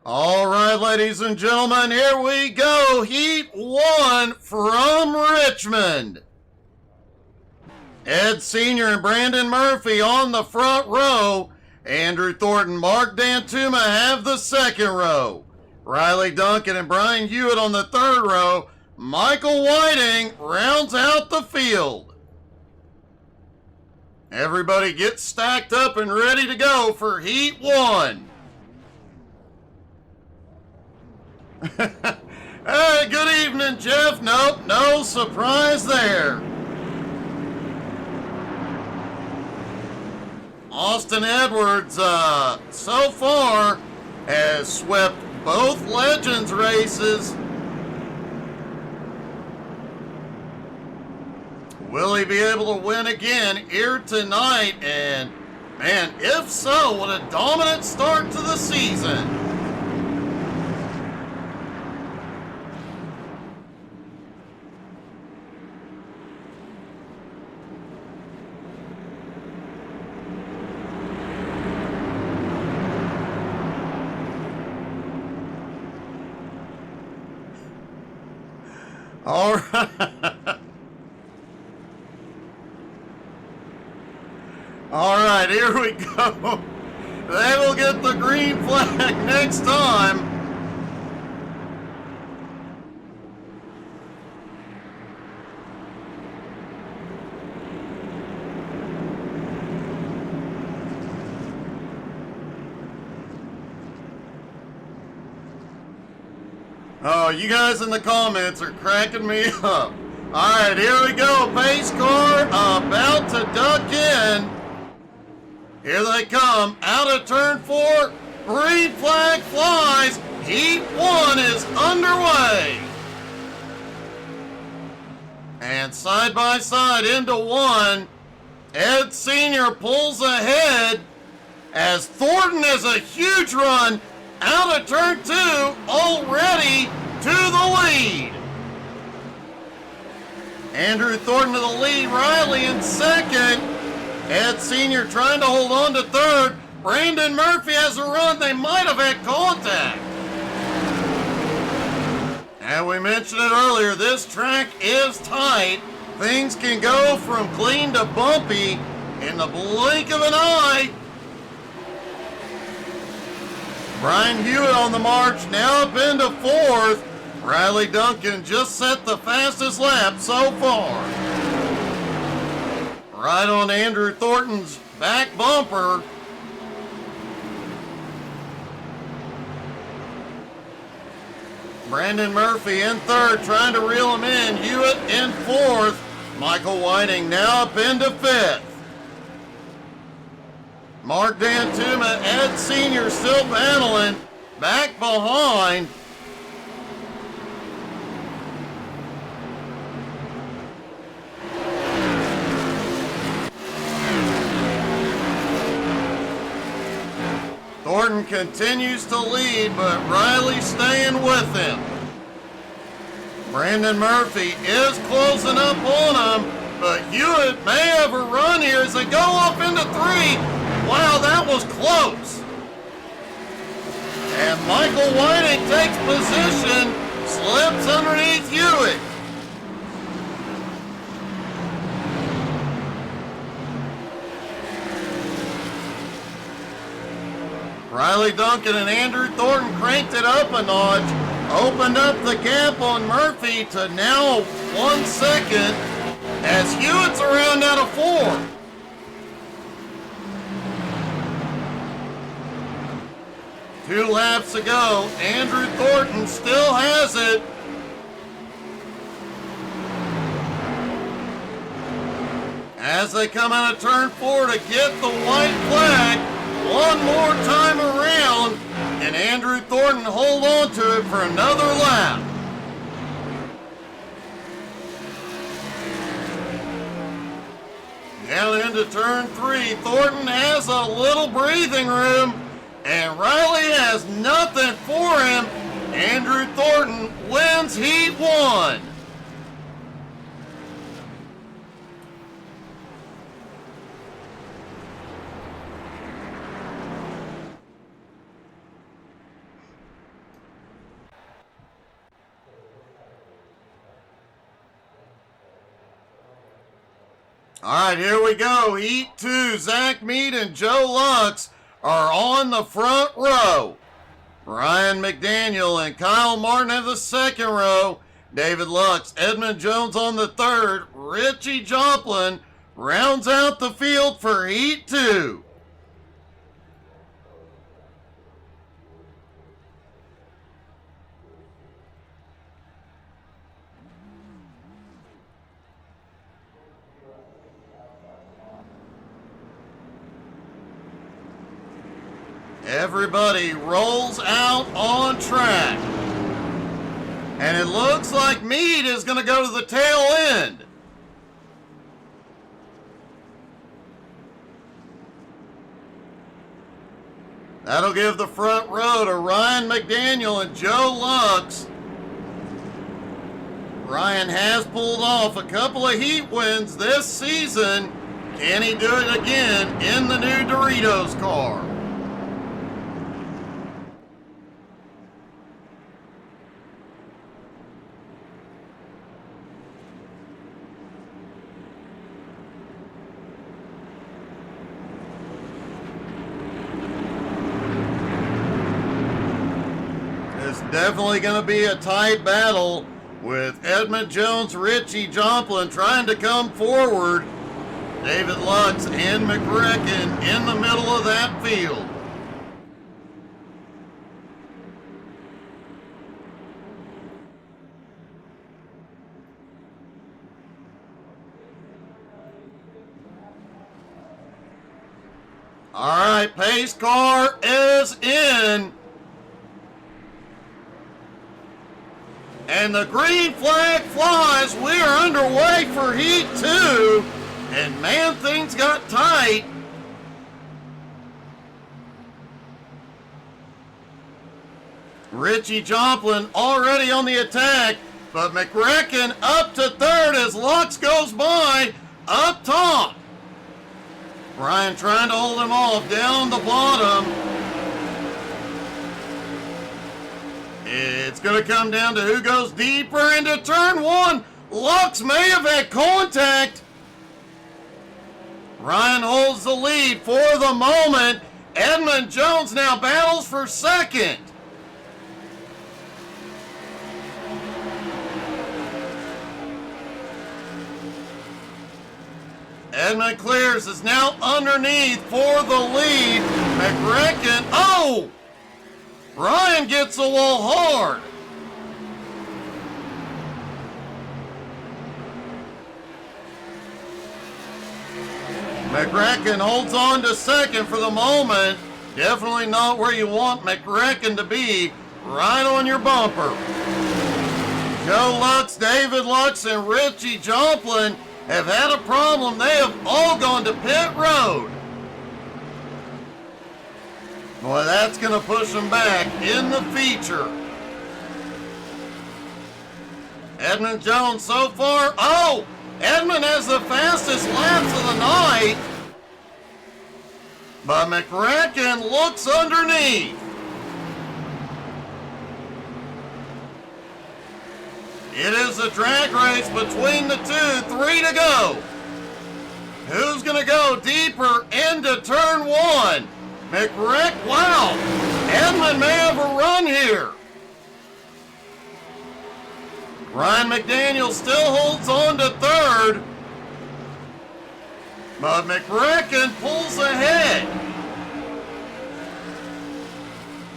All right, ladies and gentlemen, here we go. Heat 1 from Richmond. Ed Sr. and Brandon Murphy on the front row. Andrew Thornton, Mark Dantuma have the second row. Riley Duncan and Brian Hewitt on the third row. Michael Whiting rounds out the field. Everybody get stacked up and ready to go for Heat 1. Hey, good evening, Jeff. Nope, no surprise there. Austin Edwards, so far, has swept both Legends races. Will he be able to win again here tonight? And, man, if so, what a dominant start to the season. All right. All right, here we go. They will get the green flag next time. Oh, you guys in the comments are cracking me up. All right, here we go. Pace car about to duck in. Here they come. Out of turn 4. Green flag flies. Heat 1 is underway. And side by side into 1. Ed Sr. pulls ahead as Thornton has a huge run. Out of turn 2, already to the lead. Andrew Thornton to the lead, Riley in second. Ed Sr. trying to hold on to third. Brandon Murphy has a run. They might have had contact. And we mentioned it earlier, this track is tight. Things can go from clean to bumpy in the blink of an eye. Brian Hewitt on the march, now up into 4th. Riley Duncan just set the fastest lap so far. Right on Andrew Thornton's back bumper. Brandon Murphy in 3rd, trying to reel him in. Hewitt in 4th. Michael Whiting now up into 5th. Mark Dantuma, Ed Sr. still battling, back behind. Thornton continues to lead, but Riley's staying with him. Brandon Murphy is closing up on him, but Hewitt may have a run here as they go up into 3. Wow, that was close. And Michael Whiting takes position, slips underneath Hewitt. Riley Duncan and Andrew Thornton cranked it up a notch, opened up the gap on Murphy to now 1 second as Hewitt's around out of 4. Two laps to go. Andrew Thornton still has it. As they come out of turn 4 to get the white flag one more time around, and Andrew Thornton hold on to it for another lap. Down into turn 3, Thornton has a little breathing room. And Riley has nothing for him. Andrew Thornton wins Heat 1. All right, here we go. Heat 2. Zach Mead and Joe Lux are on the front row. Ryan McDaniel and Kyle Martin have the second row. David Lux, Edmund Jones on the third. Richie Joplin rounds out the field for Heat 2. Everybody rolls out on track. And it looks like Mead is going to go to the tail end. That'll give the front row to Ryan McDaniel and Joe Lux. Ryan has pulled off a couple of heat wins this season. Can he do it again in the new Doritos car? Definitely going to be a tight battle with Edmund Jones, Richie Joplin trying to come forward. David Lutz and McRecken in the middle of that field. All right, pace car is in. And the green flag flies. We are underway for Heat 2. And man, things got tight. Richie Joplin already on the attack, but McRecken up to third as Lux goes by up top. Brian trying to hold him off down the bottom. It's going to come down to who goes deeper into turn one. Lux may have had contact. Ryan holds the lead for the moment. Edmund Jones now battles for second. Edmund clears, is now underneath for the lead. McRecken, oh! Ryan gets the wall hard. McRecken holds on to second for the moment. Definitely not where you want McRecken to be. Right on your bumper. Joe Lux, David Lux, and Richie Joplin have had a problem. They have all gone to pit road. Boy, that's going to push them back in the feature. Edmund Jones so far. Oh, Edmund has the fastest laps of the night. But McRecken looks underneath. It is a drag race between the two. 3 to go. Who's going to go deeper into turn one? McReck, wow. Edmund may have a run here. Ryan McDaniel still holds on to third. But McRecken pulls ahead.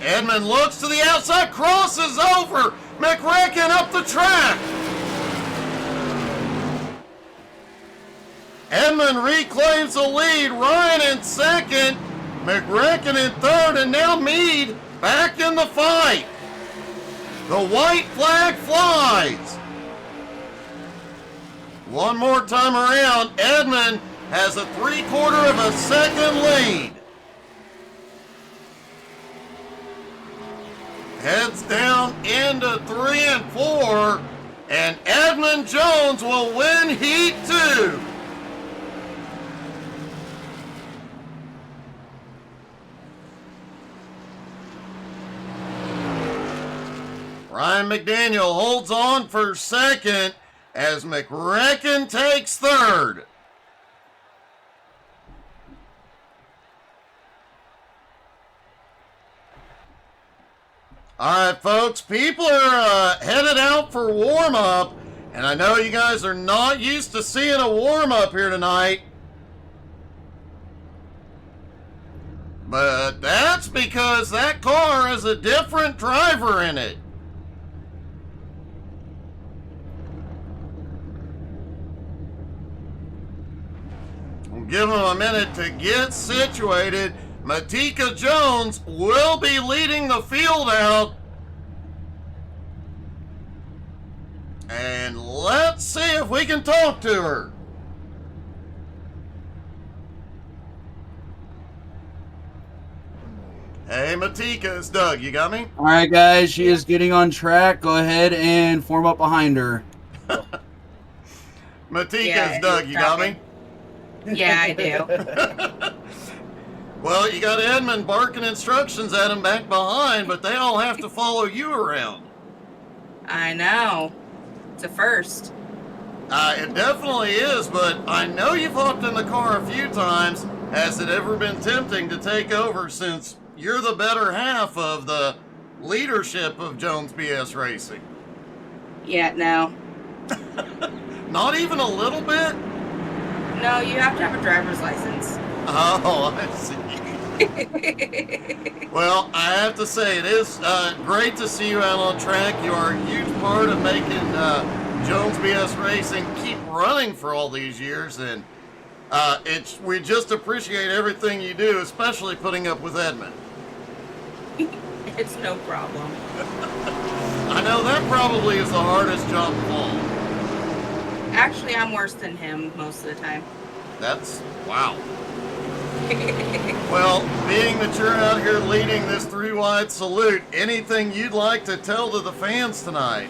Edmund looks to the outside, crosses over. McRecken up the track. Edmund reclaims the lead. Ryan in second. McRecken in third, and now Mead back in the fight. The white flag flies. One more time around, Edmund has a 3/4 of a second lead. Heads down into 3 and 4, and Edmund Jones will win Heat 2. Ryan McDaniel holds on for second as McRecken takes third. All right, folks, people are headed out for warm-up, and I know you guys are not used to seeing a warm-up here tonight, but that's because that car has a different driver in it. We'll give them a minute to get situated. Matika Jones will be leading the field out. And let's see if we can talk to her. Hey, Matika, it's Doug. You got me? All right, guys. She is getting on track. Go ahead and form up behind her. Matika, it's Doug. You got me? Yeah, I do. Well, you got Edmund barking instructions at him back behind, but they all have to follow you around. I know. It's a first. It definitely is, but I know you've hopped in the car a few times. Has it ever been tempting to take over since you're the better half of the leadership of Jones BS Racing? Yeah, no. Not even a little bit? No, you have to have a driver's license. Oh, I see. Well, I have to say, it is great to see you out on track. You are a huge part of making Jones BS Racing keep running for all these years, and we just appreciate everything you do, especially putting up with Edmund. It's no problem. I know that probably is the hardest job of all. Actually, I'm worse than him most of the time. That's, wow. Well, being that you're out here leading this three-wide salute, anything you'd like to tell to the fans tonight?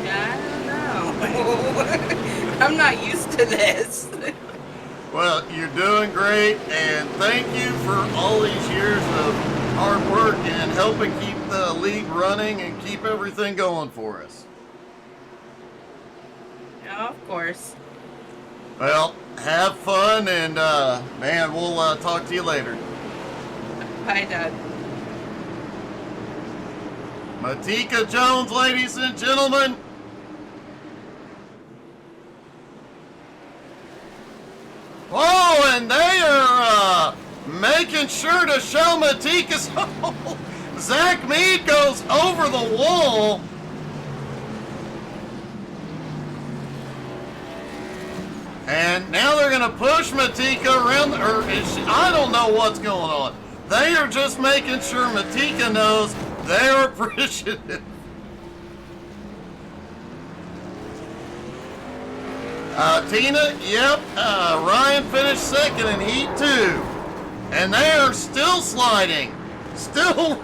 I don't know. I'm not used to this. Well, you're doing great, and thank you for all these years of hard work and helping keep the league running and keep everything going for us. No, of course. Well, have fun, and man, we'll talk to you later. Bye, Doug. Matika Jones, ladies and gentlemen. Oh, and they are making sure to show Matika's hole. Zach Mead goes over the wall. And now they're going to push Matika around, I don't know what's going on. They are just making sure Matika knows they are appreciative. Tina, yep, Ryan finished second in Heat 2. And they are still sliding. Still.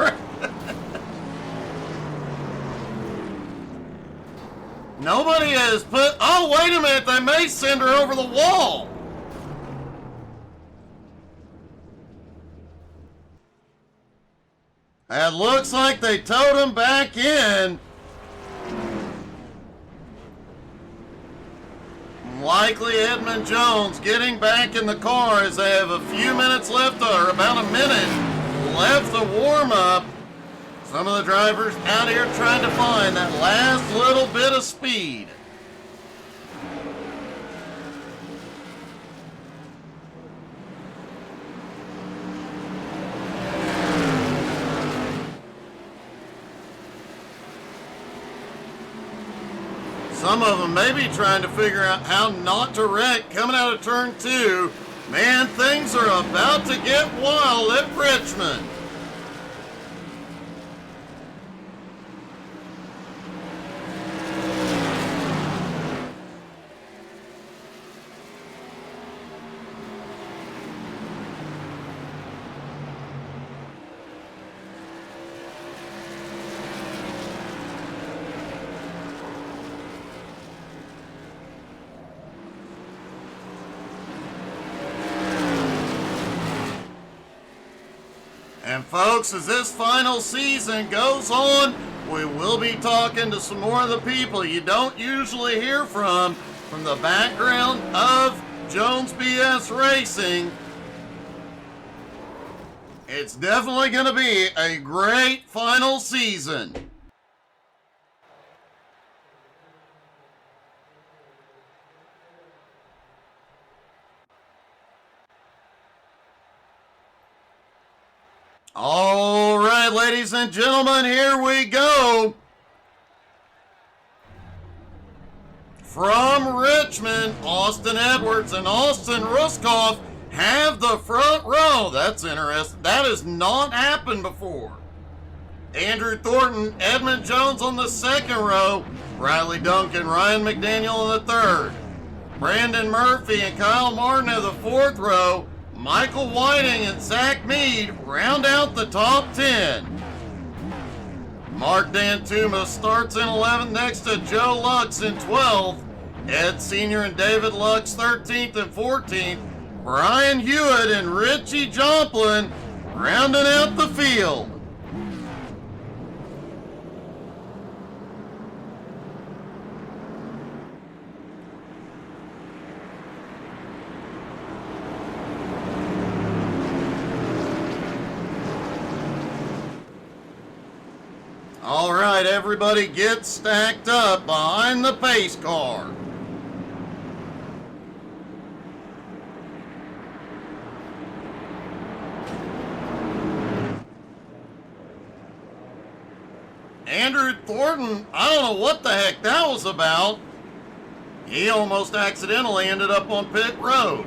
Nobody has put... Oh, wait a minute. They may send her over the wall. It looks like they towed him back in. Likely Edmund Jones getting back in the car as they have a few minutes left, or about a minute left to warm up. Some of the drivers out here trying to find that last little bit of speed. Some of them may be trying to figure out how not to wreck coming out of turn 2. Man, things are about to get wild at Richmond. And folks, as this final season goes on, we will be talking to some more of the people you don't usually hear from the background of Jones BS Racing. It's definitely going to be a great final season. All right, ladies and gentlemen, here we go. From Richmond, Austin Edwards and Austin Ruskoff have the front row. That's interesting. That has not happened before. Andrew Thornton, Edmund Jones on the second row. Riley Duncan, Ryan McDaniel on the third. Brandon Murphy and Kyle Martin have the fourth row. Michael Whiting and Zach Mead round out the top 10. Mark Dantuma starts in 11th next to Joe Lux in 12th. Ed Sr. and David Lux 13th and 14th. Brian Hewitt and Richie Joplin rounding out the field. All right, everybody get stacked up behind the pace car. Andrew Thornton, I don't know what the heck that was about. He almost accidentally ended up on pit road.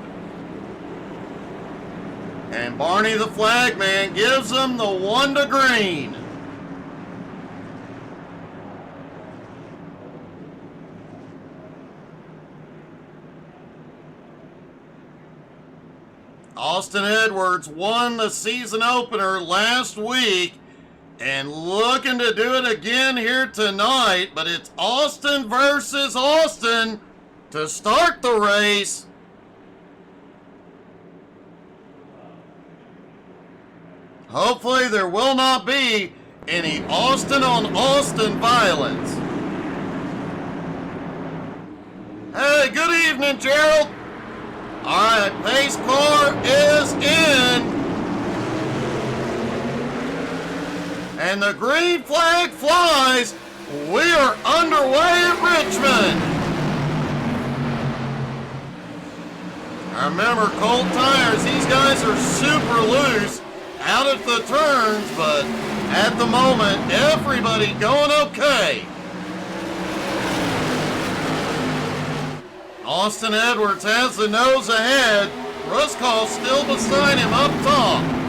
And Barney the flagman gives him the 1 to green. Austin Edwards won the season opener last week and looking to do it again here tonight, but it's Austin versus Austin to start the race. Hopefully there will not be any Austin on Austin violence. Hey, good evening, Gerald. All right, pace car is in. And the green flag flies. We are underway at Richmond. Remember, cold tires, these guys are super loose out at the turns, but at the moment, everybody going okay. Austin Edwards has the nose ahead. Ruskoff still beside him up top.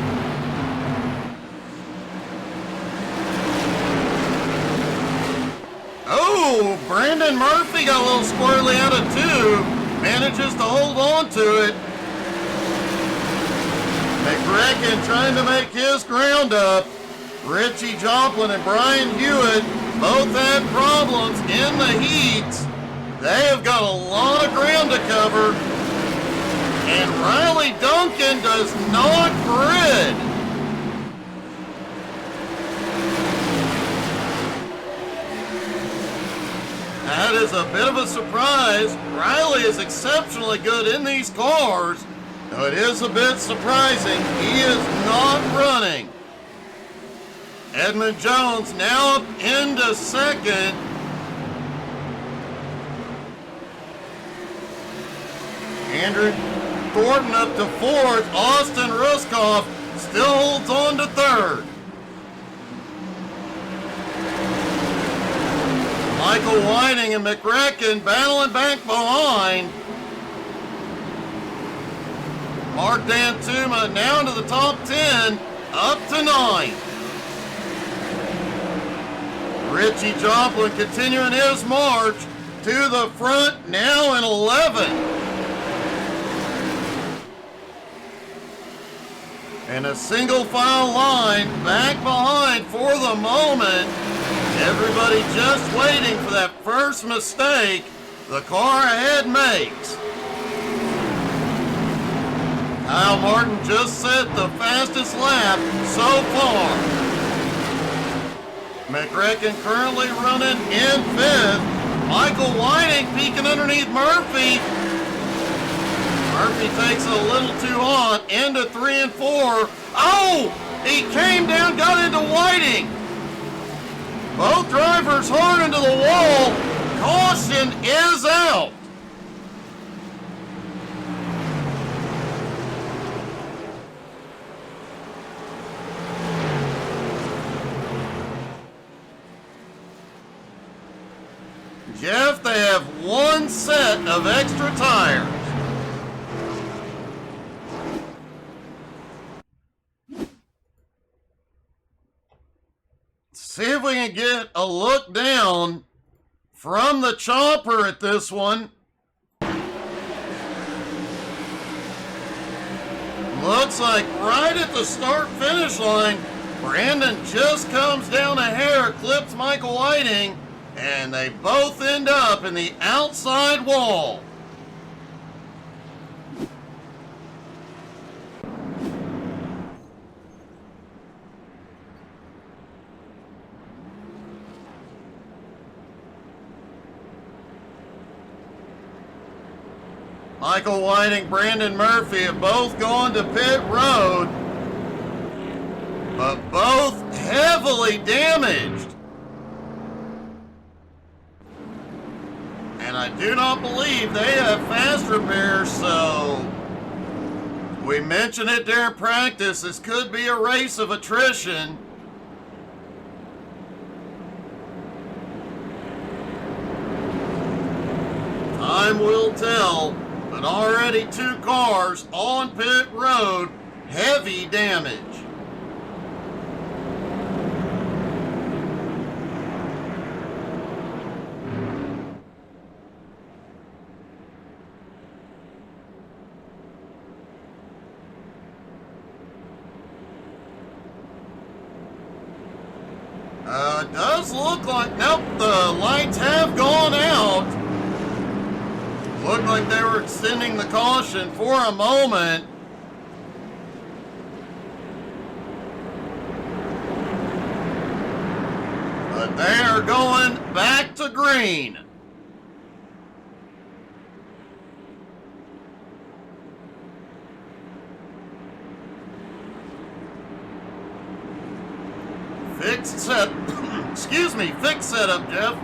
Oh, Brandon Murphy got a little squirrely out of 2. Manages to hold on to it. McRecken trying to make his ground up. Richie Joplin and Brian Hewitt both had problems in the heats. They have got a lot of ground to cover. And Riley Duncan does not grid. That is a bit of a surprise. Riley is exceptionally good in these cars. Though it is a bit surprising. He is not running. Edmund Jones now up into second. Andrew Thornton up to fourth. Austin Ruskoff still holds on to third. Michael Whiting and McRecken battling back behind. Mark Dantuma now into the top 10, up to 9. Richie Joplin continuing his march to the front, now in 11. And a single file line back behind for the moment. Everybody just waiting for that first mistake the car ahead makes. Kyle Martin just set the fastest lap so far. McRecken currently running in 5th. Michael Whiting peeking underneath Murphy. Murphy takes it a little too hot, into 3 and 4. Oh! He came down, got into Whiting. Both drivers hard into the wall. Caution is out. Jeff, they have one set of extra tires. See if we can get a look down from the chopper at this one. Looks like right at the start-finish line, Brandon just comes down a hair, clips Michael Whiting, and they both end up in the outside wall. Michael Whiting, Brandon Murphy have both gone to pit road, but both heavily damaged. And I do not believe they have fast repairs, so we mentioned it during practice. This could be a race of attrition. Time will tell, but already 2 cars on pit road, heavy damage. Does look like, nope, the lights have gone out. Looked like they were extending the caution for a moment. But they are going back to green. Fixed set, excuse me, fixed setup, Jeff.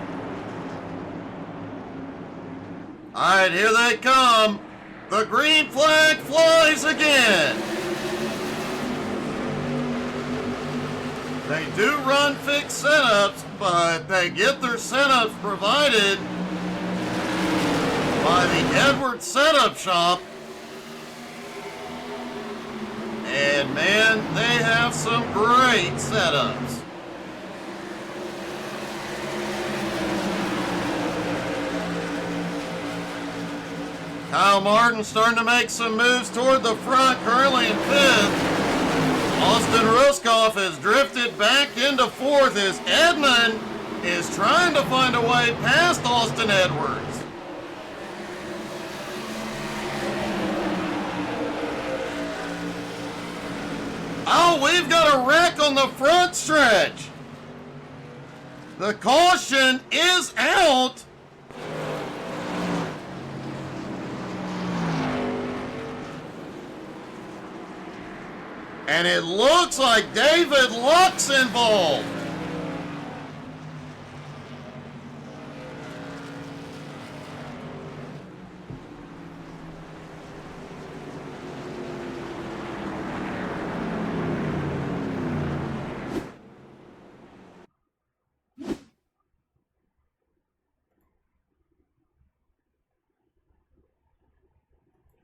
All right, here they come. The green flag flies again. They do run fixed setups, but they get their setups provided by the Edwards Setup Shop. And man, they have some great setups. Kyle Martin starting to make some moves toward the front, currently in 5th. Austin Ruskoff has drifted back into 4th as Edmond is trying to find a way past Austin Edwards. Oh, we've got a wreck on the front stretch. The caution is out. And it looks like David Luck's involved.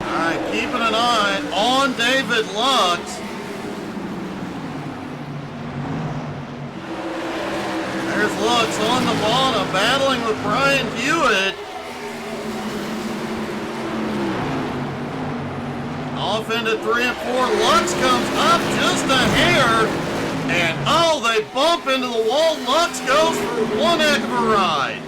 All right, keeping an eye on David Luck's. There's Lux on the bottom, battling with Brian Hewitt. Off into 3 and 4. Lux comes up just a hair. And oh, they bump into the wall. Lux goes for one heck of a ride.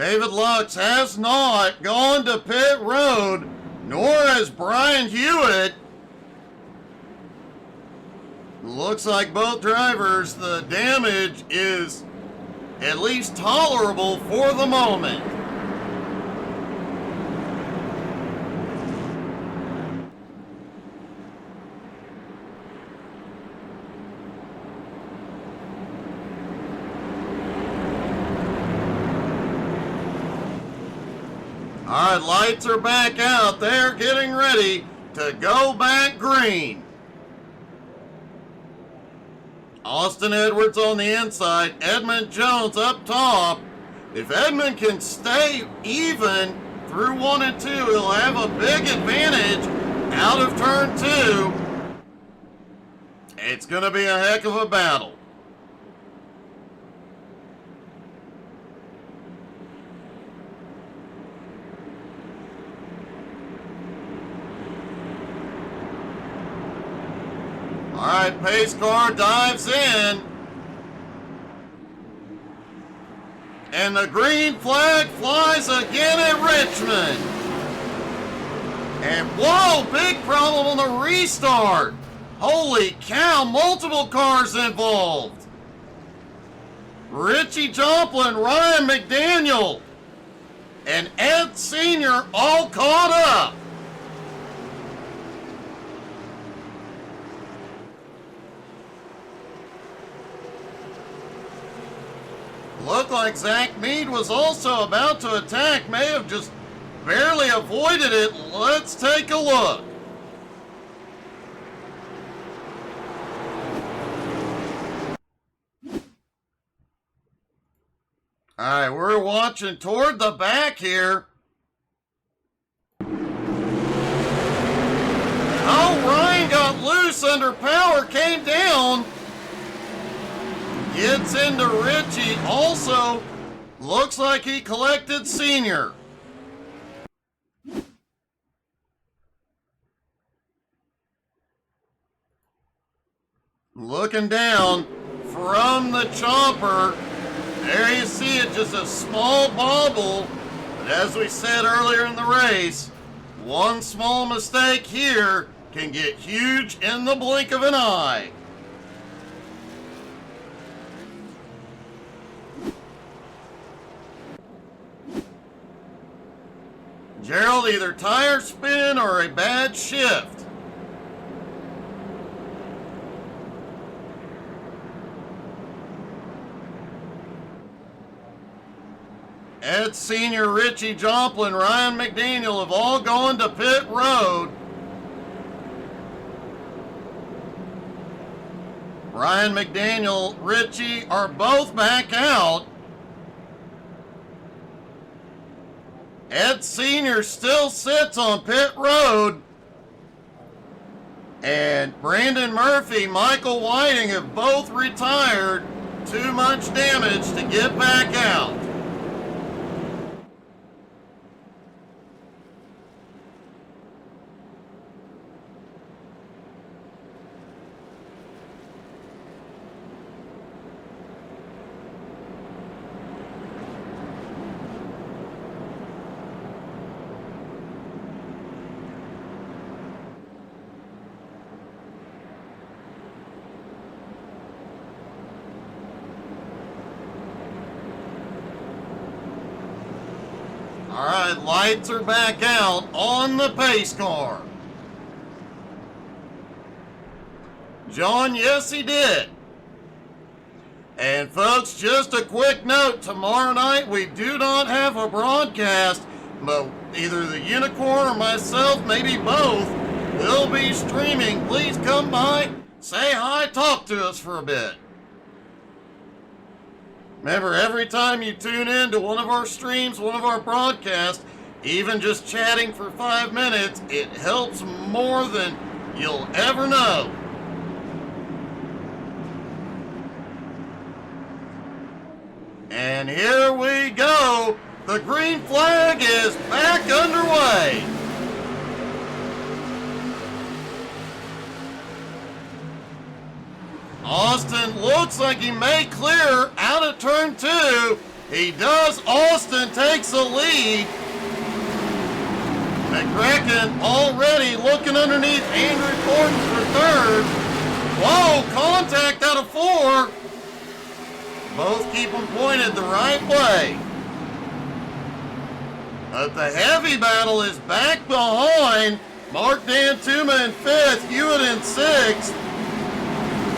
David Lux has not gone to pit road, nor has Brian Hewitt. Looks like both drivers, the damage is at least tolerable for the moment. All right, lights are back out. They're getting ready to go back green. Austin Edwards on the inside, Edmund Jones up top. If Edmund can stay even through 1 and 2, he'll have a big advantage out of turn 2. It's going to be a heck of a battle. All right, pace car dives in. And the green flag flies again at Richmond. And whoa, big problem on the restart. Holy cow, multiple cars involved. Richie Joplin, Ryan McDaniel, and Ed Sr. all caught up. Looked like Zach Mead was also about to attack, may have just barely avoided it. Let's take a look. All right, we're watching toward the back here. Oh, Ryan got loose under power, came down. Gets into Richie. Also, looks like he collected Senior. Looking down from the chopper. There you see it, just a small bobble. But as we said earlier in the race, one small mistake here can get huge in the blink of an eye. Gerald, either tire spin or a bad shift. Ed Sr., Richie Joplin, Ryan McDaniel have all gone to pit road. Ryan McDaniel, Richie are both back out. Ed Sr. still sits on pit road. And Brandon Murphy, Michael Whiting have both retired. Too much damage to get back out. All right, lights are back out on the pace car. John, yes he did. And folks, just a quick note, tomorrow night we do not have a broadcast, but either the Unicorn or myself, maybe both, will be streaming. Please come by, say hi, talk to us for a bit. Remember, every time you tune in to one of our streams, one of our broadcasts, even just chatting for 5 minutes, it helps more than you'll ever know. And here we go. The green flag is back underway. Austin looks like he may clear out of turn 2. He does. Austin takes the lead. McCracken already looking underneath Andrew Thornton for third. Whoa, contact out of 4. Both keep them pointed the right way. But the heavy battle is back behind. Mark Dantuma in 5th, Hewitt in 6th,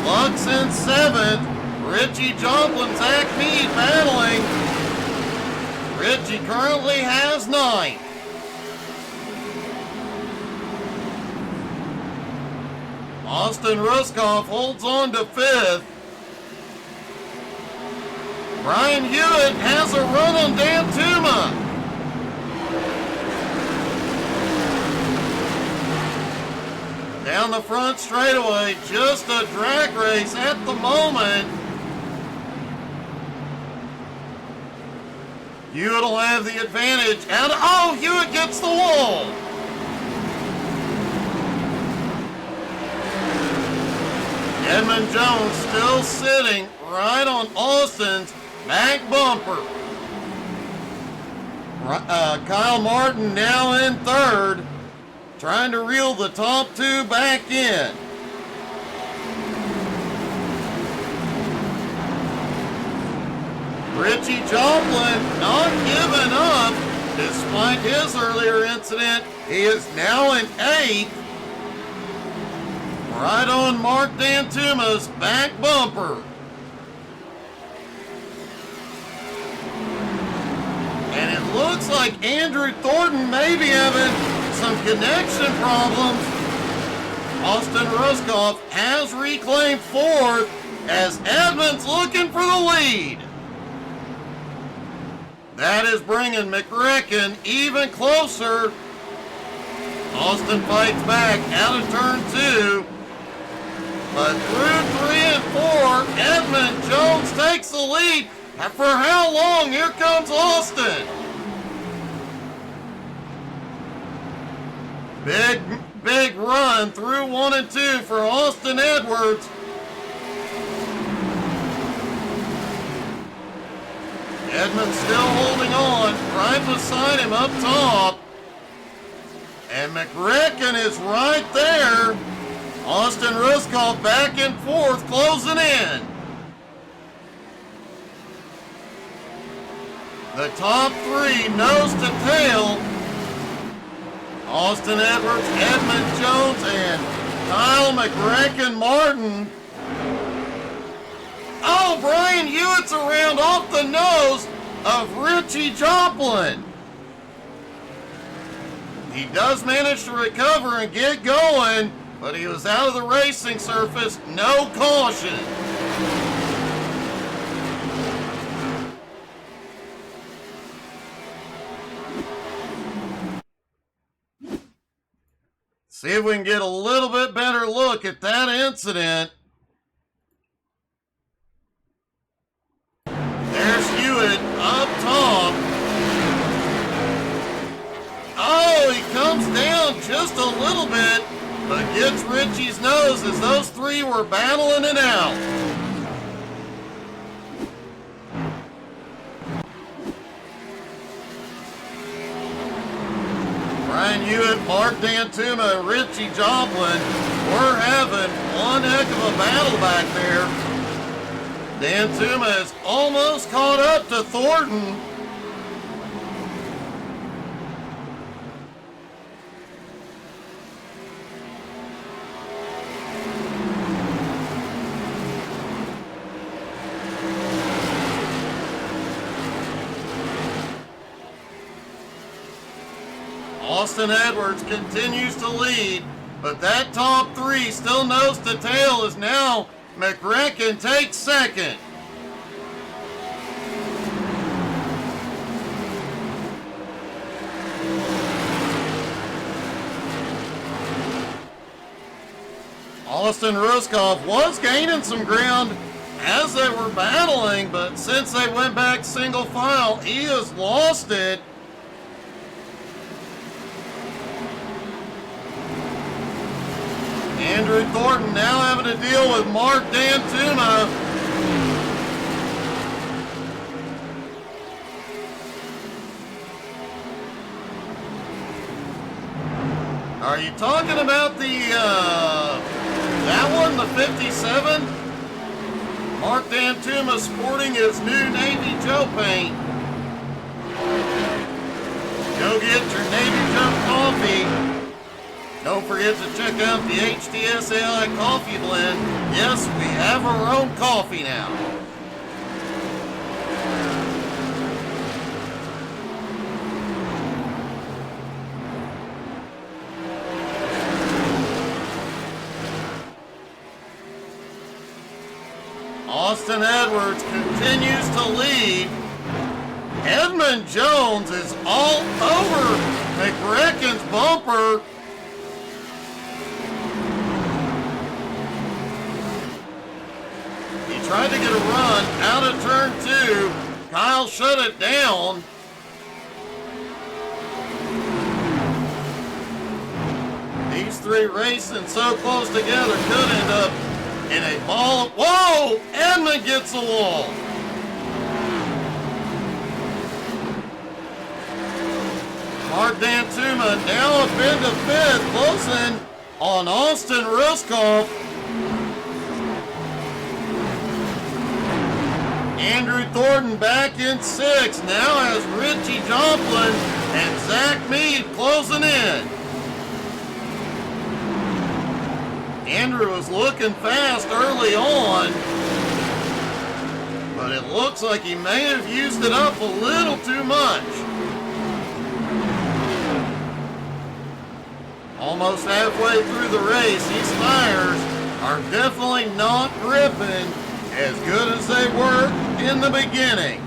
Lux in 7th, Richie Joplin, Zach Mead battling. Richie currently has 9th. Austin Ruskoff holds on to 5th. Brian Hewitt has a run on Dantuma. Down the front straightaway, just a drag race at the moment. Hewitt will have the advantage. Oh, Hewitt gets the wall. Edmund Jones still sitting right on Austin's back bumper. Kyle Martin now in 3rd, trying to reel the top 2 back in. Richie Joplin not giving up despite his earlier incident. He is now in 8th. Right on Mark Dantuma's back bumper. And it looks like Andrew Thornton may be having some connection problems. Austin Ruskoff has reclaimed 4th as Edmonds looking for the lead. That is bringing McCracken even closer. Austin fights back out of turn 2. But through 3 and 4, Edmund Jones takes the lead. And for how long? Here comes Austin. Big run through 1 and 2 for Austin Edwards. Edmund still holding on, right beside him up top. And McCracken is right there. Austin Ruskoff back in 4th, closing in. The top 3 nose to tail. Austin Edwards, Edmund Jones, and Kyle McCracken Martin. Oh, Brian Hewitt's around off the nose of Richie Joplin. He does manage to recover and get going, but he was out of the racing surface, no caution. See if we can get a little bit better look at that incident. There's Hewitt up top. Oh, he comes down just a little bit, but gets Richie's nose as those 3 were battling it out. Brian Hewitt, Mark Dantuma, Richie Joplin. We're having one heck of a battle back there. Dantuma is almost caught up to Thornton. Austin Edwards continues to lead, but that top 3 still nose to tail is now McCracken takes 2nd. Austin Ruskoff was gaining some ground as they were battling, but since they went back single file, he has lost it. Andrew Thornton now having to deal with Mark Dantuma. Are you talking about the, that one, the 57? Mark Dantuma sporting his new Navy Joe paint. Go get your Navy Joe coffee. Don't forget to check out the HTS AI Coffee Blend. Yes, we have our own coffee now. Austin Edwards continues to lead. Edmund Jones is all over McReckon's bumper. He tried to get a run out of turn 2. Kyle shut it down. These three racing so close together could end up in a ball. Whoa! Edmund gets the wall. Mark Dantuma now up into 5th, closing on Austin Ruskoff. Andrew Thornton back in 6th, now has Richie Joplin and Zach Mead closing in. Andrew was looking fast early on, but it looks like he may have used it up a little too much. Almost halfway through the race, these tires are definitely not gripping as good as they were in the beginning.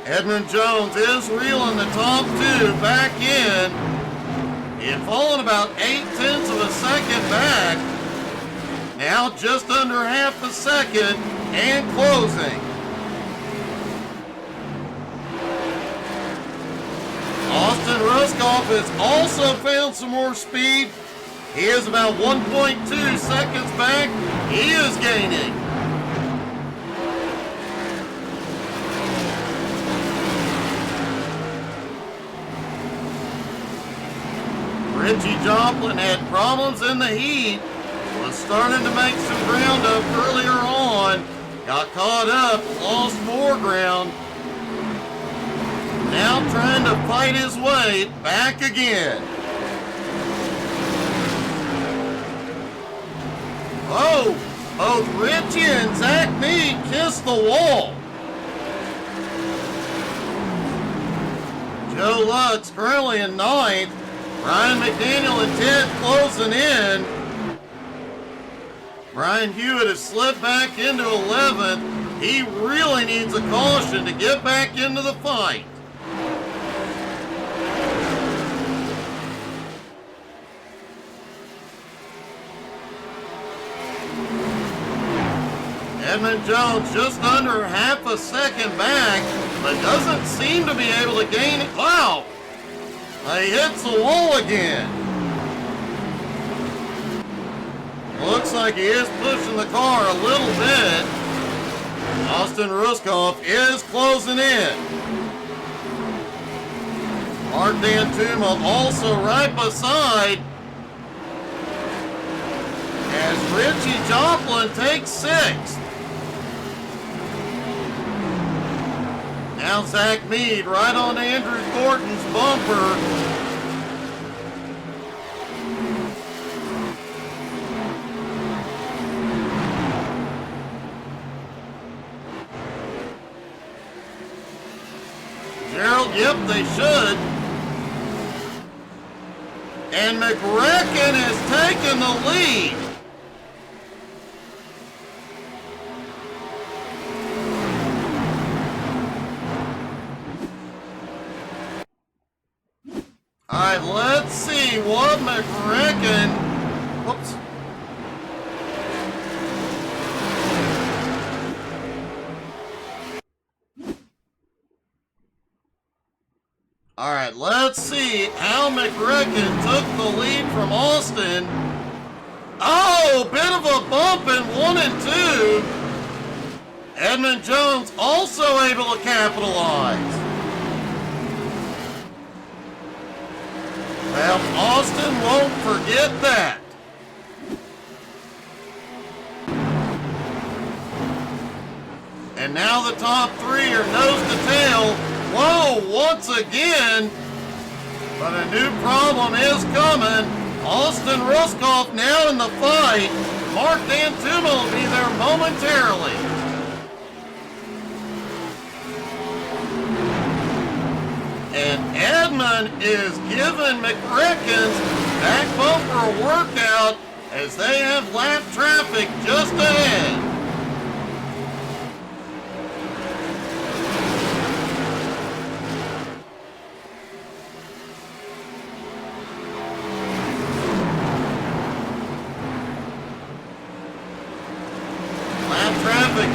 Edmund Jones is reeling the top 2 back in. He had fallen about 0.8 of a second back. Now just under half a second and closing. Austin Ruskoff has also found some more speed. He is about 1.2 seconds back. He is gaining. Richie Joplin had problems in the heat, was starting to make some ground up earlier on, got caught up, lost more ground, now trying to fight his way back again. Oh, both Richie and Zach Mead kissed the wall. Joe Lutz currently in 9th. Ryan McDaniel and 10th closing in. Brian Hewitt has slipped back into 11th. He really needs a caution to get back into the fight. Edmund Jones just under half a second back, but doesn't seem to be able to gain it. Wow! He hits the wall again. Looks like he is pushing the car a little bit. Austin Ruskoff is closing in. Mark Dantuma also right beside as Richie Joplin takes 6th. Now Zach Mead right on Andrew Thornton's bumper. Gerald, yep, they should. And McRecken has taken the lead. All right, let's see what McRecken. Whoops. All right, let's see how McRecken took the lead from Austin. Oh, bit of a bump in 1 and 2. Edmund Jones also able to capitalize. Well, Austin won't forget that. And now the top three are nose to tail. Whoa, once again. But a new problem is coming. Austin Ruskoff now in the fight. Mark D'Antuma will be there momentarily. And Edmund is giving McRicken's back bumper a workout as they have lap traffic just ahead.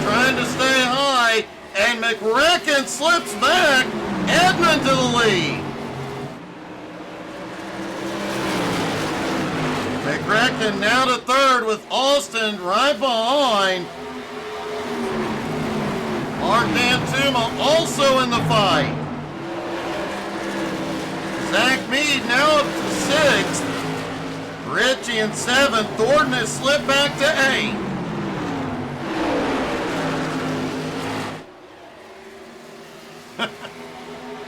Trying to stay high, and McRicken slips back. Edmund to the lead. McRicken now to third with Austin right behind. Mark D'Antuma also in the fight. Zach Mead now up to sixth. Richie in seventh. Thornton has slipped back to eighth.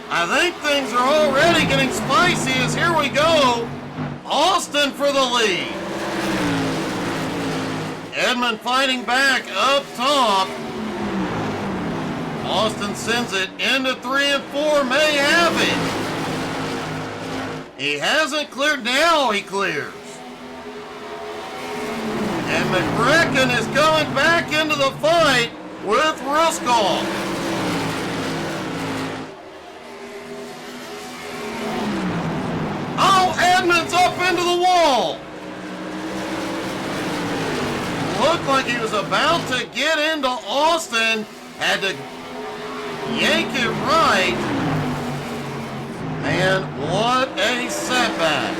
I think things are already getting spicy as here we go. Austin for the lead. Edmund fighting back up top. Austin sends it into 3 and 4. May have it. He hasn't cleared. Now he clears. And McRicken is going back into the fight with Ruskoff. Oh, Edmonds up into the wall. Looked like he was about to get into Austin. Had to yank it right. Man, what a setback.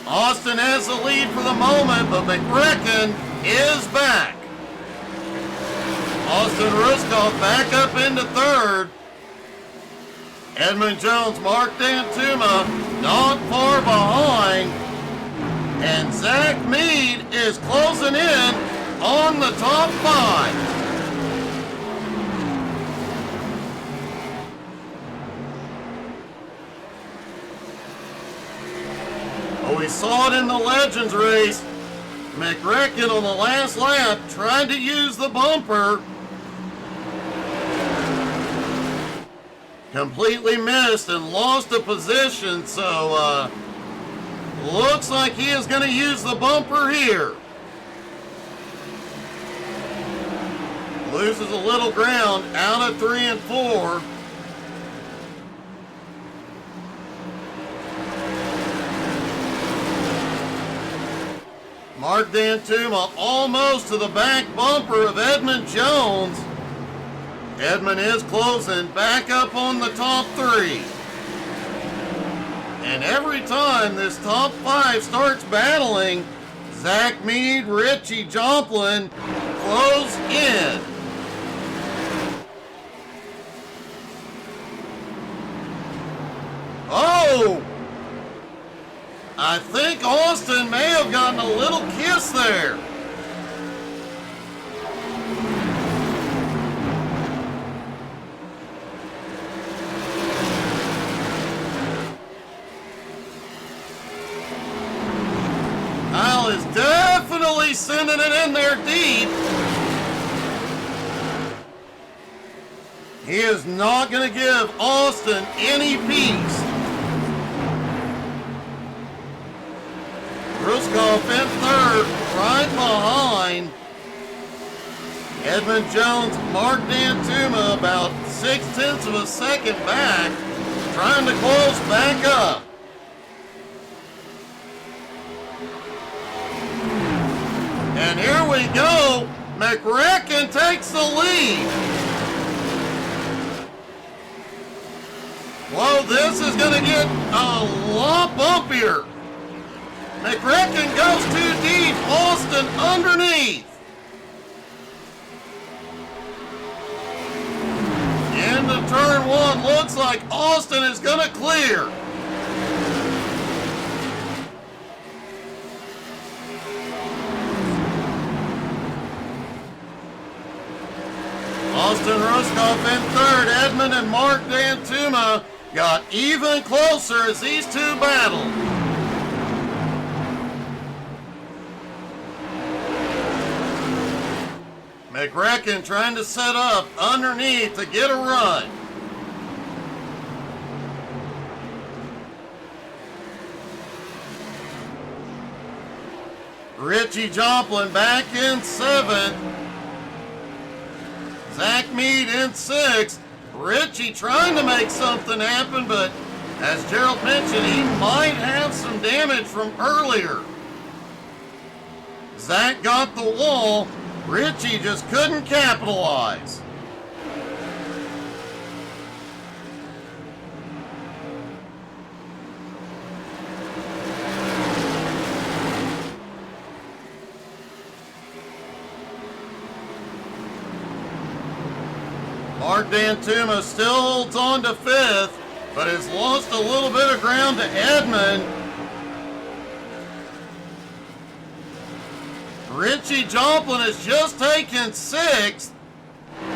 Austin has the lead for the moment, but McRicken is back. Austin Ruskoff back up into third. Edmund Jones, Mark D'Antuma, not far behind. And Zach Mead is closing in on the top five. Oh, we saw it in the Legends race. McRicken on the last lap tried to use the bumper. Completely missed and lost a position, so looks like he is going to use the bumper here. Loses a little ground out of 3 and 4. Mark D'Antuma almost to the back bumper of Edmund Jones. Edmund is closing back up on the top 3. And every time this top 5 starts battling, Zach Mead, Richie Joplin close in. Oh! I think Austin may have gotten a little kiss there. Kyle is definitely sending it in there deep. He is not going to give Austin any peace. Ruskoff in third, right behind. Edmund Jones, Mark D'Antuma about 0.6 of a second back, trying to close back up. And here we go. McRicken takes the lead. Whoa, this is going to get a lot bumpier. McRicken goes too deep. Austin underneath. Into turn 1. Looks like Austin is going to clear. Ruskoff in third. Edmund and Mark Dantuma got even closer as these two battled. McRecken trying to set up underneath to get a run. Richie Joplin back in seventh. Zach Mead in sixth. Richie trying to make something happen, but as Gerald mentioned, he might have some damage from earlier. Zach got the wall. Richie just couldn't capitalize. Mark Dantuma still holds on to fifth, but has lost a little bit of ground to Edmund. Richie Joplin has just taken sixth.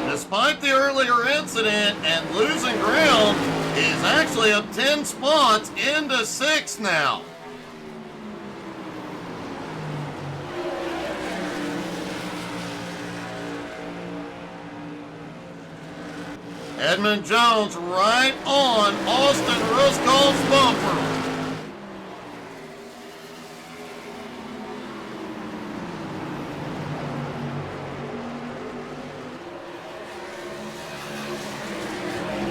Despite the earlier incident and losing ground, he's actually up 10 spots into sixth now. Edmund Jones right on Austin Ruskoff's bumper.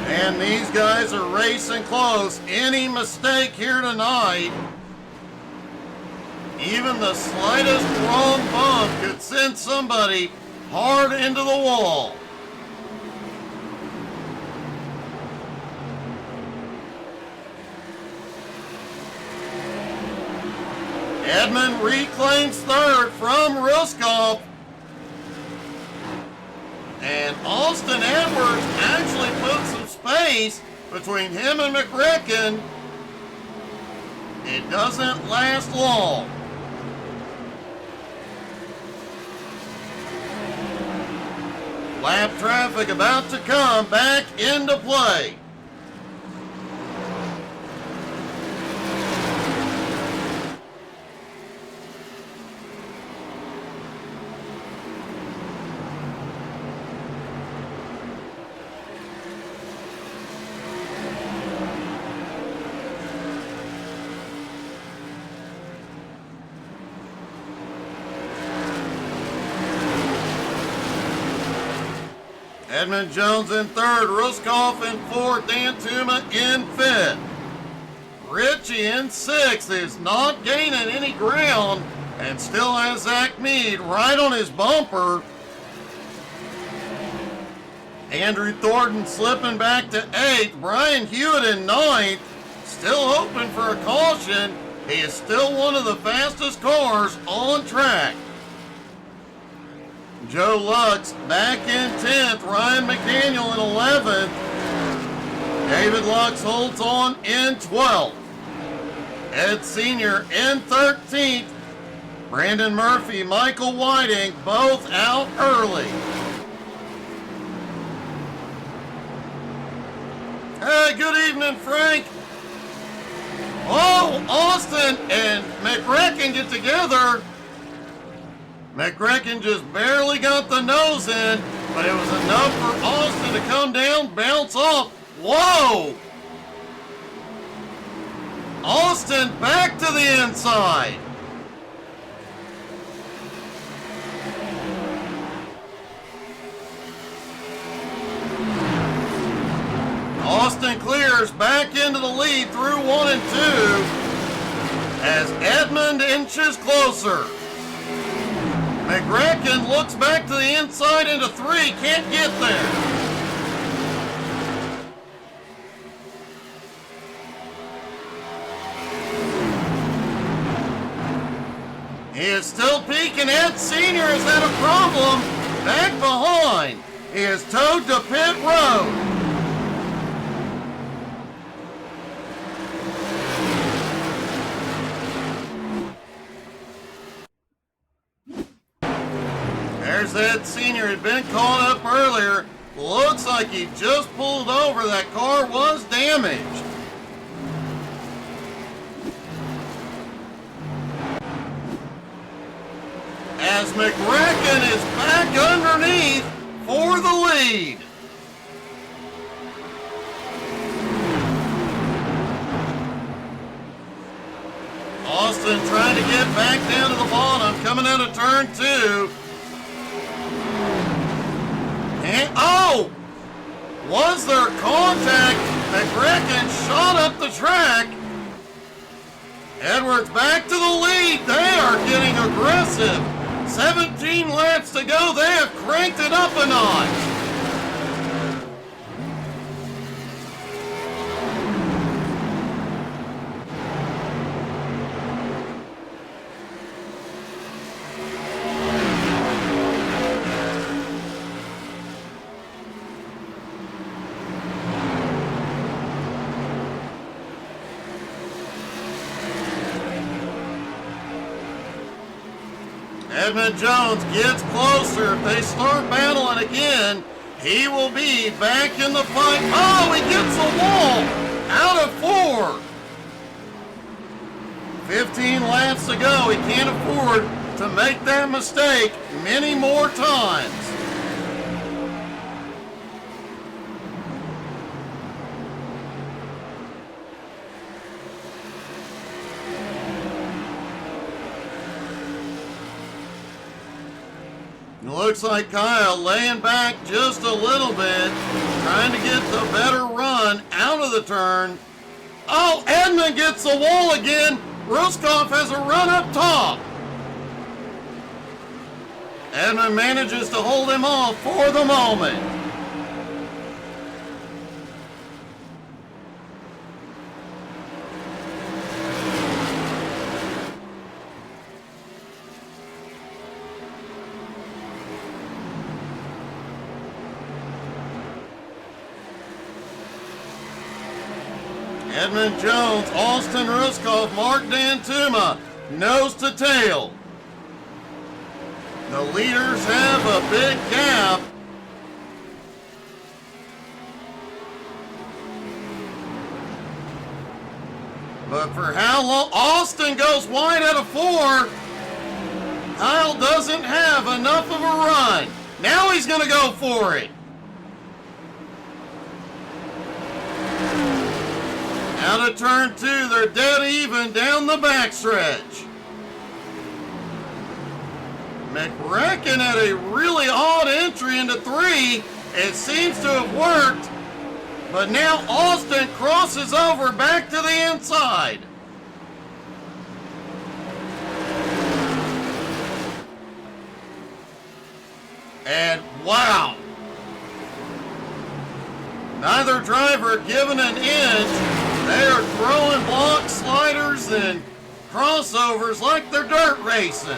And these guys are racing close. Any mistake here tonight, even the slightest wrong bump could send somebody hard into the wall. Edmund reclaims third from Ruskoff. And Austin Edwards actually put some space between him and McRecken. It doesn't last long. Lap traffic about to come back into play. Edmund Jones in third, Ruskoff in fourth, Dantuma in fifth. Richie in sixth is not gaining any ground and still has Zach Mead right on his bumper. Andrew Thornton slipping back to eighth, Brian Hewitt in ninth, still hoping for a caution. He is still one of the fastest cars on track. Joe Lux back in 10th, Ryan McDaniel in 11th. David Lux holds on in 12th. Ed Sr. in 13th. Brandon Murphy, Michael Whiting, both out early. Hey, good evening, Frank. Oh, Austin and McRecken get together. McRecken just barely got the nose in, but it was enough for Austin to come down, bounce off. Whoa! Austin back to the inside. Austin clears back into the lead through 1 and 2 as Edmund inches closer. McRecken looks back to the inside into 3, can't get there. He is still peaking. Ed Sr. has had a problem back behind. He is towed to pit road. There's Ed Sr. had been caught up earlier. Looks like he just pulled over. That car was damaged. As McRacken is back underneath for the lead. Austin trying to get back down to the bottom, coming out of turn 2. And, oh! Was there contact? McRacken shot up the track. Edwards back to the lead. They are getting aggressive. 17 laps to go. They have cranked it up a notch. Edmund Jones gets closer. If they start battling again, he will be back in the fight. Oh, he gets a wall out of 4. 15 laps to go. He can't afford to make that mistake many more times. Looks like Kyle laying back just a little bit, trying to get the better run out of the turn. Oh, Edmund gets the wall again. Ruskov has a run up top. Edmund manages to hold him off for the moment. Edmund Jones, Austin Ruskov, Mark Dantuma, nose to tail. The leaders have a big gap. But for how long? Austin goes wide out of 4. Kyle doesn't have enough of a run. Now he's going to go for it. Out of turn 2, they're dead even down the backstretch. McRacken had a really odd entry into 3. It seems to have worked, but now Austin crosses over back to the inside. And wow. Neither driver given an inch. They are throwing block sliders and crossovers like they're dirt racing.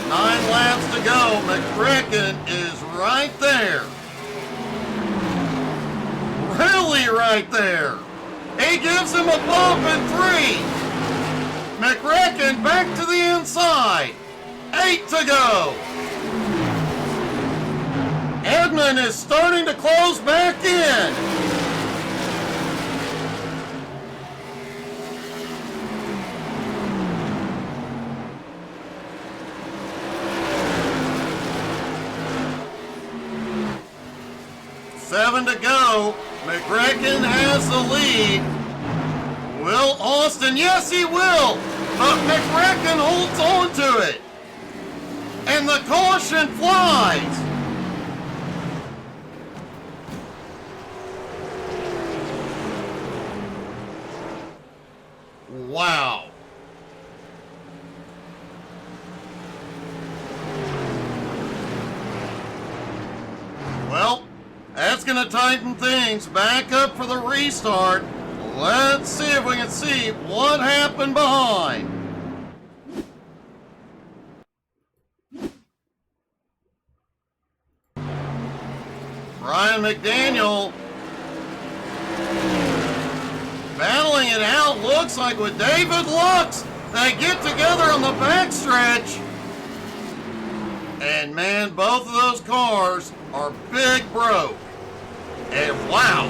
Nine laps to go. McRacken is right there. Really right there. He gives him a bump in 3. McRacken back to the inside. 8 to go. Edmund is starting to close back in. Seven to go. McRacken has the lead. Will Austin? Yes, he will. But McRacken holds on to it. And the caution flies. Wow. Well, that's going to tighten things back up for the restart. Let's see if we can see what happened behind. Brian McDaniel battling it out, looks like with David Lux. They get together on the backstretch. And man, both of those cars are big broke. And wow.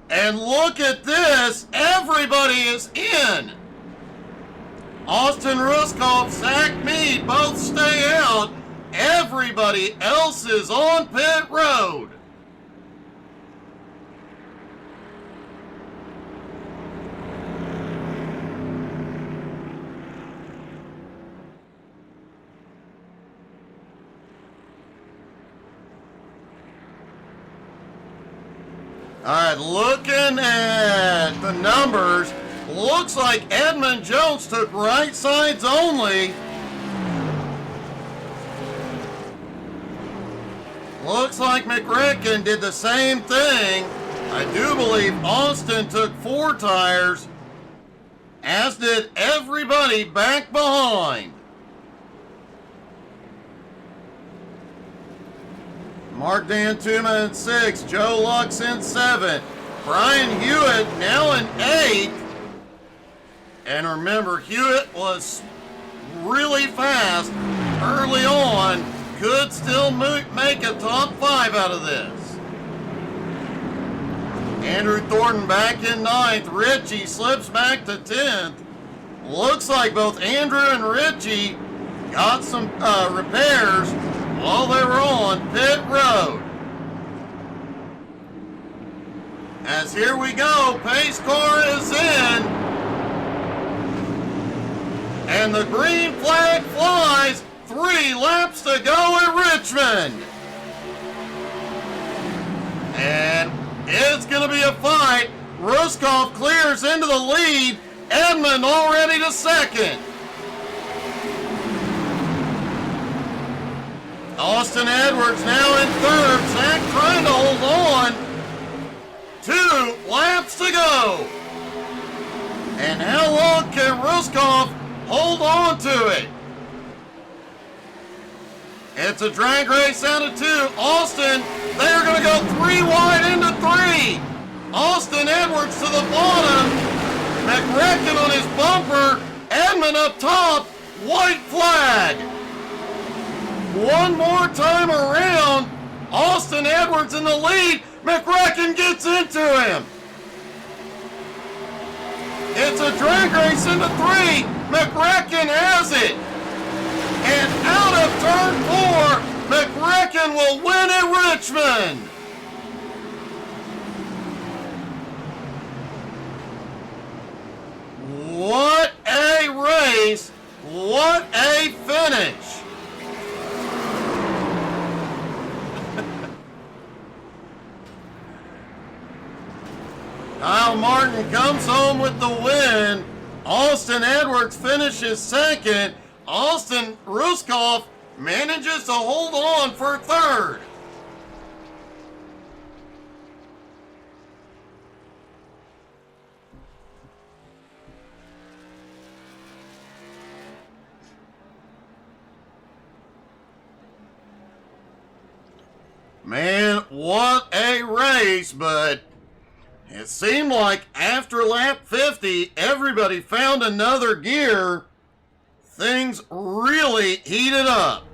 And look at this, everybody is in. Austin Ruskoff, Zach Mead both stay out. Everybody else is on pit road. All right, looking at the numbers, looks like Edmund Jones took right sides only. Looks like McRicken did the same thing. I do believe Austin took 4 tires, as did everybody back behind. Mark Dantuma in 6, Joe Lux in 7, Brian Hewitt now in 8. And remember, Hewitt was really fast early on, could still make a top 5 out of this. Andrew Thornton back in 9th, Richie slips back to 10th. Looks like both Andrew and Richie got some repairs while they were on pit road. As here we go, pace car is in. And the green flag flies. 3 laps to go at Richmond. And it's going to be a fight. Ruskoff clears into the lead. Edmund already to second. Austin Edwards now in 3rd. Zach trying to hold on. 2 laps to go. And how long can Ruskoff hold on to it? It's a drag race out of 2. Austin, they're going to go 3 wide into 3. Austin Edwards to the bottom. McRicken on his bumper. Edmund up top. White flag. One more time around. Austin Edwards in the lead. McRicken gets into him. It's a drag race into 3. McRicken has it. And out of turn 4, McRicken will win at Richmond. What a race. What a finish. Kyle Martin comes home with the win. Austin Edwards finishes 2nd. Austin Ruskoff manages to hold on for 3rd. Man, what a race, but it seemed like after lap 50, everybody found another gear. Things really heated up.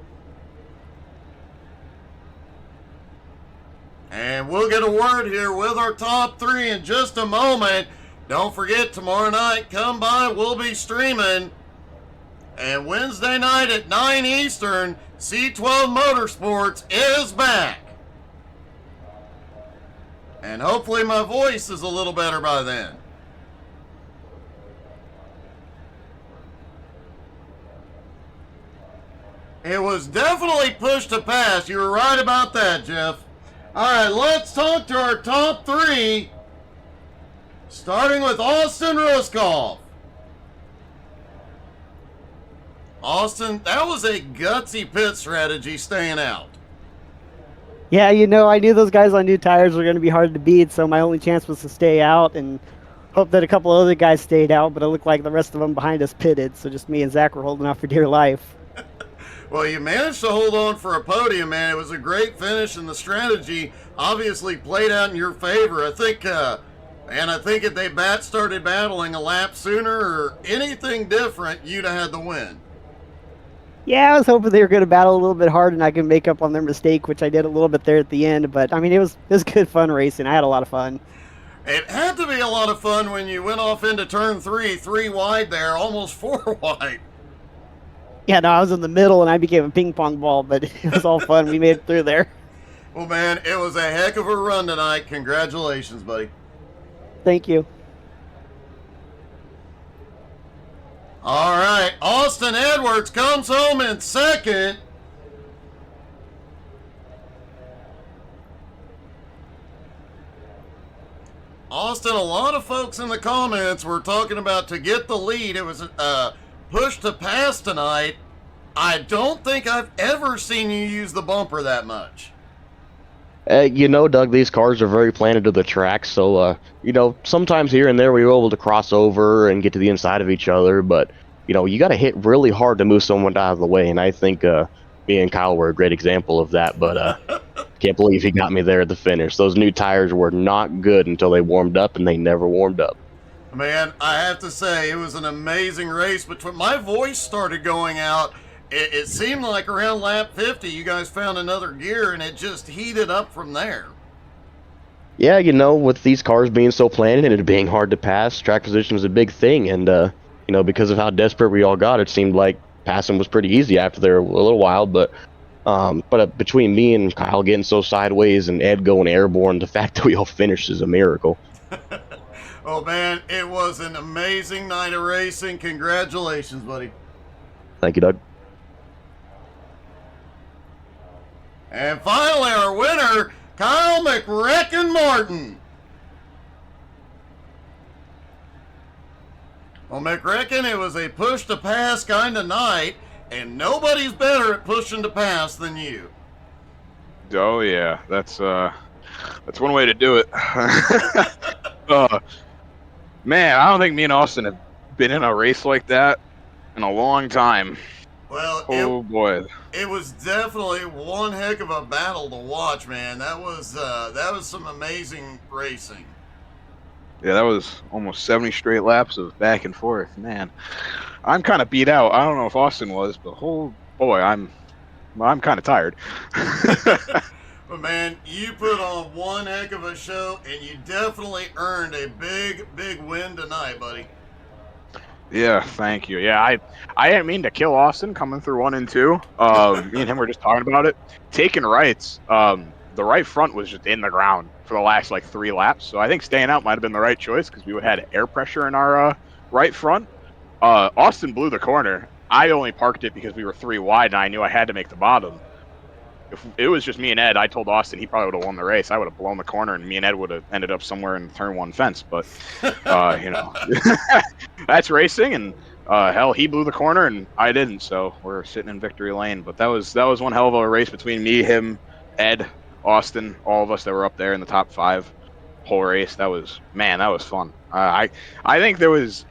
And we'll get a word here with our top 3 in just a moment. Don't forget, tomorrow night, come by, we'll be streaming. And Wednesday night at 9 Eastern, C12 Motorsports is back. And hopefully my voice is a little better by then. It was definitely pushed to pass. You were right about that, Jeff. All right, let's talk to our top 3. Starting with Austin Ruskoff. Austin, that was a gutsy pit strategy staying out. Yeah, you know, I knew those guys on new tires were going to be hard to beat, so my only chance was to stay out and hope that a couple other guys stayed out, but it looked like the rest of them behind us pitted, so just me and Zach were holding on for dear life. Well, you managed to hold on for a podium, man. It was a great finish, and the strategy obviously played out in your favor. I think And I think if they started battling a lap sooner or anything different, you'd have had the win. Yeah, I was hoping they were going to battle a little bit hard and I could make up on their mistake, which I did a little bit there at the end. But I mean, it was good fun racing. I had a lot of fun. It had to be a lot of fun when you went off into turn three wide there, almost 4 wide. Yeah, no, I was in the middle and I became a ping pong ball, but it was all fun. We made it through there. Well, man, it was a heck of a run tonight. Congratulations, buddy. Thank you. All right, Austin Edwards comes home in second. Austin, a lot of folks in the comments were talking about to get the lead. It was push to pass tonight. I don't think I've ever seen you use the bumper that much. You know, Doug, these cars are very planted to the track, so, you know, sometimes here and there we were able to cross over and get to the inside of each other, but, you know, you got to hit really hard to move someone out of the way, and I think me and Kyle were a great example of that, but can't believe he got me there at the finish. Those new tires were not good until they warmed up, and they never warmed up. Man, I have to say, it was an amazing race. Between my voice started going out. It seemed like around lap 50, you guys found another gear, and it just heated up from there. Yeah, you know, with these cars being so planted and it being hard to pass, track position was a big thing, and, you know, because of how desperate we all got, it seemed like passing was pretty easy after there a little while, but between me and Kyle getting so sideways and Ed going airborne, the fact that we all finished is a miracle. Oh, man, it was an amazing night of racing. Congratulations, buddy. Thank you, Doug. And finally, our winner, Kyle McRecken-Martin. Well, McRecken, it was a push-to-pass kind of night, and nobody's better at pushing to pass than you. Oh, yeah. That's one way to do it. Man, I don't think me and Austin have been in a race like that in a long time. Well, oh boy, it was definitely one heck of a battle to watch, man. That was some amazing racing. Yeah, that was almost 70 straight laps of back and forth. Man, I'm kind of beat out. I don't know if Austin was, but oh boy, I'm kind of tired. But man, you put on one heck of a show, and you definitely earned a big win tonight, buddy. Yeah, thank you. Yeah, I didn't mean to kill Austin coming through 1 and 2. Me and him were just talking about it. Taking rights, the right front was just in the ground for the last like 3 laps. So I think staying out might have been the right choice because we had air pressure in our right front. Austin blew the corner. I only parked it because we were 3 wide and I knew I had to make the bottom. If it was just me and Ed, I told Austin he probably would have won the race. I would have blown the corner, and me and Ed would have ended up somewhere in the turn 1 fence. But, you know, that's racing, and hell, he blew the corner, and I didn't. So we're sitting in victory lane. But that was one hell of a race between me, him, Ed, Austin, all of us that were up there in the top 5 whole race. That was fun. I think there was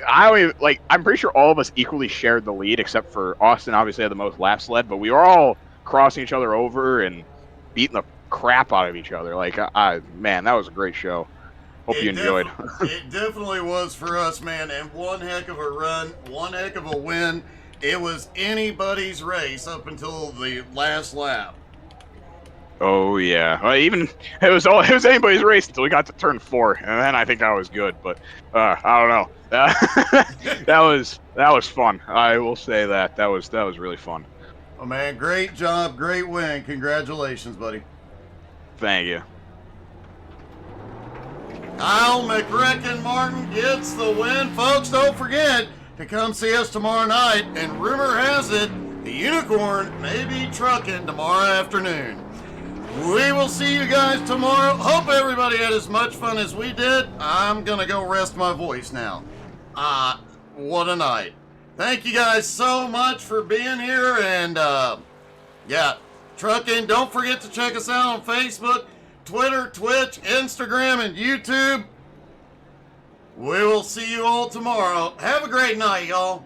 I'm pretty sure all of us equally shared the lead, except for Austin obviously had the most laps led, but we were all crossing each other over and beating the crap out of each other. Like, man, that was a great show. Hope you enjoyed. It definitely was for us, man, and one heck of a run, one heck of a win. It was anybody's race up until the last lap. Oh yeah, even it was anybody's race until we got to turn 4, and then I think I was good. But I don't know. That was fun. I will say that was really fun. Oh man, great job, great win. Congratulations, buddy. Thank you. Kyle McRecken-Martin gets the win. Folks, don't forget to come see us tomorrow night. And rumor has it, the Unicorn may be trucking tomorrow afternoon. We will see you guys tomorrow. Hope everybody had as much fun as we did. I'm going to go rest my voice now. What a night. Thank you guys so much for being here. And, yeah, trucking. Don't forget to check us out on Facebook, Twitter, Twitch, Instagram, and YouTube. We will see you all tomorrow. Have a great night, y'all.